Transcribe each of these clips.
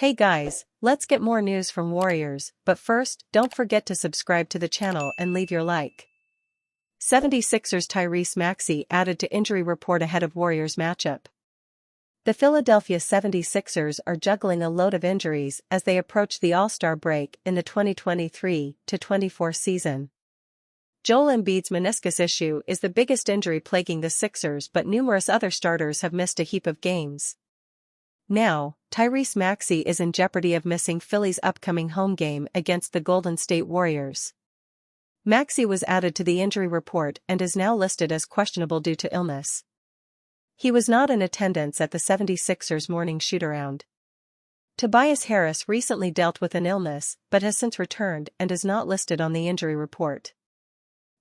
Hey guys, let's get more news from Warriors, but first, don't forget to subscribe to the channel and leave your like. 76ers Tyrese Maxey added to injury report ahead of Warriors matchup. The Philadelphia 76ers are juggling a load of injuries as they approach the All-Star break in the 2023-24 season. Joel Embiid's meniscus issue is the biggest injury plaguing the Sixers, but numerous other starters have missed a heap of games. Now, Tyrese Maxey is in jeopardy of missing Philly's upcoming home game against the Golden State Warriors. Maxey was added to the injury report and is now listed as questionable due to illness. He was not in attendance at the 76ers morning shoot-around. Tobias Harris recently dealt with an illness but has since returned and is not listed on the injury report.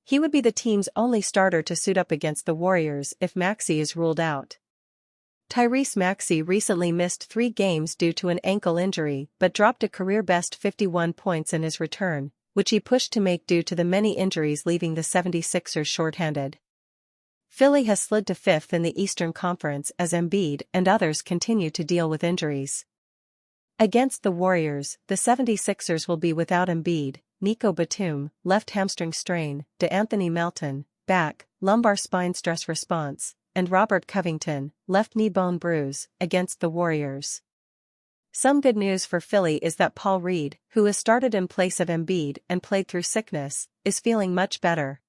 He would be the team's only starter to suit up against the Warriors if Maxey is ruled out. Tyrese Maxey recently missed 3 games due to an ankle injury but dropped a career-best 51 points in his return, which he pushed to make due to the many injuries leaving the 76ers shorthanded. Philly has slid to 5th in the Eastern Conference as Embiid and others continue to deal with injuries. Against the Warriors, the 76ers will be without Embiid, Nico Batum, left hamstring strain, DeAnthony Melton, back, lumbar spine stress response, and Robert Covington, left knee bone bruise, against the Warriors. Some good news for Philly is that Paul Reed, who has started in place of Embiid and played through sickness, is feeling much better.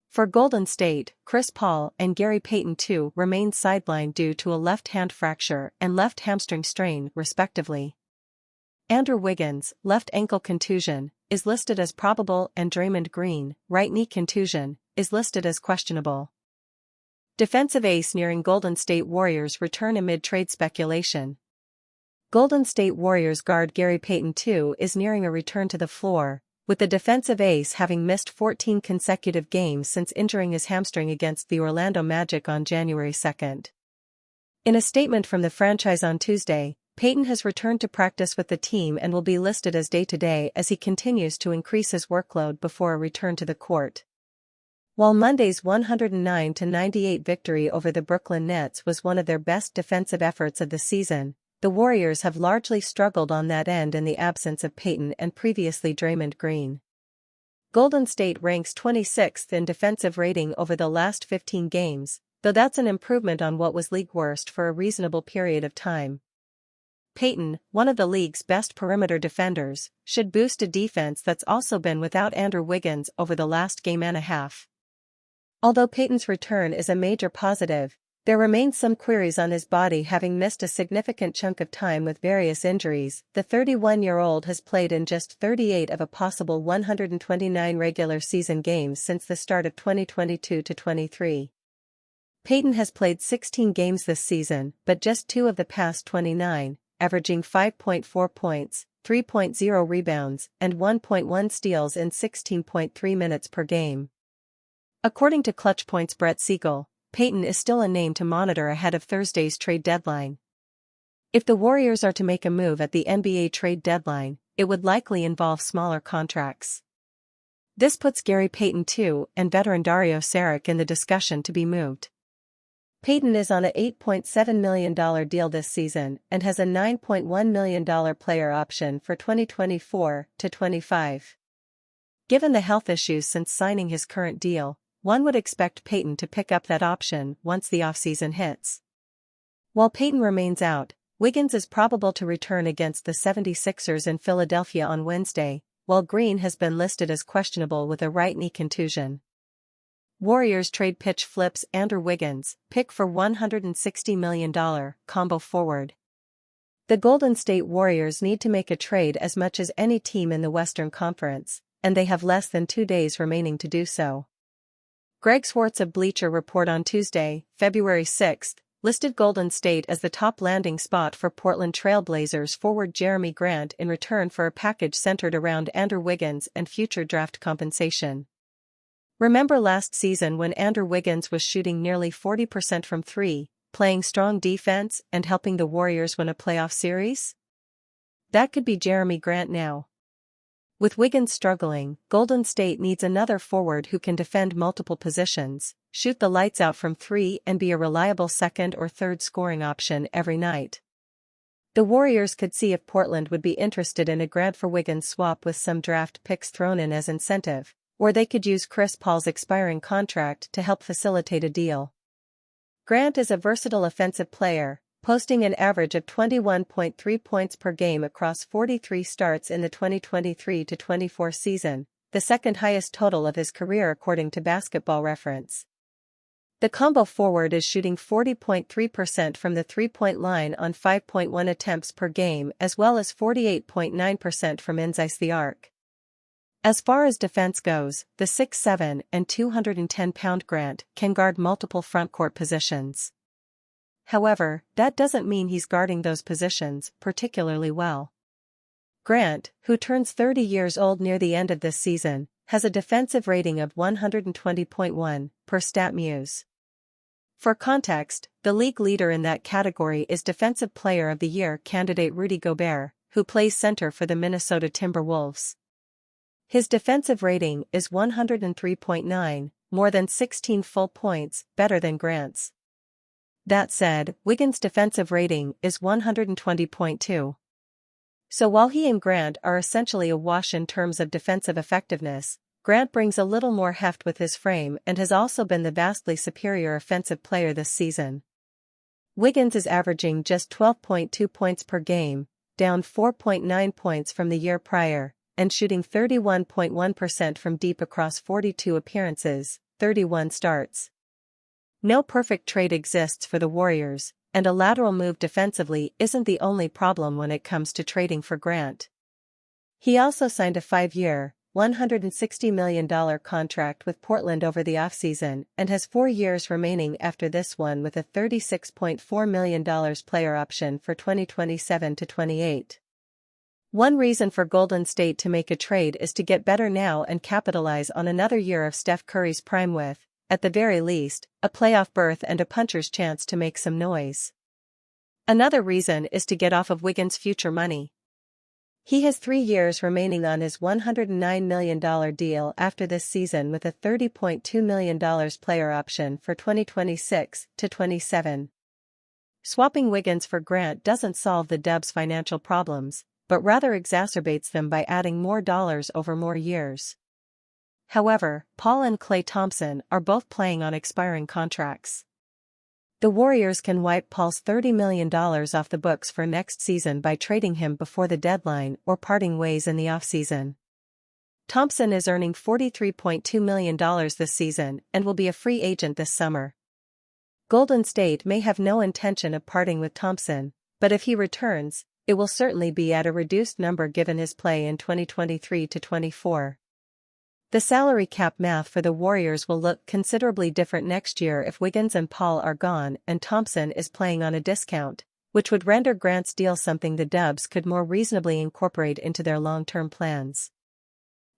For Golden State, Chris Paul and Gary Payton II remain sidelined due to a left hand fracture and left hamstring strain, respectively. Andrew Wiggins, left ankle contusion, is listed as probable, and Draymond Green, right knee contusion, is listed as questionable. Defensive ace nearing Golden State Warriors return amid trade speculation. Golden State Warriors guard Gary Payton II is nearing a return to the floor, with the defensive ace having missed 14 consecutive games since injuring his hamstring against the Orlando Magic on January 2. In a statement from the franchise on Tuesday, Payton has returned to practice with the team and will be listed as day-to-day as he continues to increase his workload before a return to the court. While Monday's 109-98 victory over the Brooklyn Nets was one of their best defensive efforts of the season, the Warriors have largely struggled on that end in the absence of Payton and previously Draymond Green. Golden State ranks 26th in defensive rating over the last 15 games, though that's an improvement on what was league worst for a reasonable period of time. Payton, one of the league's best perimeter defenders, should boost a defense that's also been without Andrew Wiggins over the last game and a half. Although Payton's return is a major positive, there remain some queries on his body, having missed a significant chunk of time with various injuries. The 31-year-old has played in just 38 of a possible 129 regular season games since the start of 2022-23. Payton has played 16 games this season, but just 2 of the past 29, averaging 5.4 points, 3.0 rebounds, and 1.1 steals in 16.3 minutes per game. According to Clutch Point's Brett Siegel, Payton is still a name to monitor ahead of Thursday's trade deadline. If the Warriors are to make a move at the NBA trade deadline, it would likely involve smaller contracts. This puts Gary Payton II and veteran Dario Saric in the discussion to be moved. Payton is on a $8.7 million deal this season and has a $9.1 million player option for 2024-25. Given the health issues since signing his current deal, one would expect Payton to pick up that option once the offseason hits. While Payton remains out, Wiggins is probable to return against the 76ers in Philadelphia on Wednesday, while Green has been listed as questionable with a right knee contusion. Warriors trade pitch flips Andrew Wiggins, pick for $160 million, combo forward. The Golden State Warriors need to make a trade as much as any team in the Western Conference, and they have less than 2 days remaining to do so. Greg Swartz of Bleacher Report on Tuesday, February 6, listed Golden State as the top landing spot for Portland Trail Blazers forward Jeremy Grant in return for a package centered around Andrew Wiggins and future draft compensation. Remember last season when Andrew Wiggins was shooting nearly 40% from 3, playing strong defense and helping the Warriors win a playoff series? That could be Jeremy Grant now. With Wiggins struggling, Golden State needs another forward who can defend multiple positions, shoot the lights out from 3 and be a reliable second or third scoring option every night. The Warriors could see if Portland would be interested in a Grant for Wiggins swap with some draft picks thrown in as incentive, or they could use Chris Paul's expiring contract to help facilitate a deal. Grant is a versatile offensive player, posting an average of 21.3 points per game across 43 starts in the 2023-24 season, the second highest total of his career according to Basketball Reference. The combo forward is shooting 40.3% from the three-point line on 5.1 attempts per game as well as 48.9% from inside the arc. As far as defense goes, the 6'7" and 210-pound Grant can guard multiple frontcourt positions. However, that doesn't mean he's guarding those positions particularly well. Grant, who turns 30 years old near the end of this season, has a defensive rating of 120.1 per StatMuse. For context, the league leader in that category is Defensive Player of the Year candidate Rudy Gobert, who plays center for the Minnesota Timberwolves. His defensive rating is 103.9, more than 16 full points better than Grant's. That said, Wiggins' defensive rating is 120.2. So while he and Grant are essentially a wash in terms of defensive effectiveness, Grant brings a little more heft with his frame and has also been the vastly superior offensive player this season. Wiggins is averaging just 12.2 points per game, down 4.9 points from the year prior, and shooting 31.1% from deep across 42 appearances, 31 starts. No perfect trade exists for the Warriors, and a lateral move defensively isn't the only problem when it comes to trading for Grant. He also signed a 5-year, $160 million contract with Portland over the offseason and has 4 years remaining after this one with a $36.4 million player option for 2027-28. One reason for Golden State to make a trade is to get better now and capitalize on another year of Steph Curry's prime with, at the very least, a playoff berth and a puncher's chance to make some noise. Another reason is to get off of Wiggins' future money. He has 3 years remaining on his $109 million deal after this season with a $30.2 million player option for 2026-27. Swapping Wiggins for Grant doesn't solve the Dubs' financial problems, but rather exacerbates them by adding more dollars over more years. However, Paul and Klay Thompson are both playing on expiring contracts. The Warriors can wipe Paul's $30 million off the books for next season by trading him before the deadline or parting ways in the offseason. Thompson is earning $43.2 million this season and will be a free agent this summer. Golden State may have no intention of parting with Thompson, but if he returns, it will certainly be at a reduced number given his play in 2023-24. The salary cap math for the Warriors will look considerably different next year if Wiggins and Paul are gone and Thompson is playing on a discount, which would render Grant's deal something the Dubs could more reasonably incorporate into their long-term plans.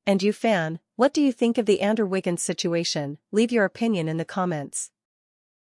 And you fan, what do you think of the Andrew Wiggins situation? Leave your opinion in the comments.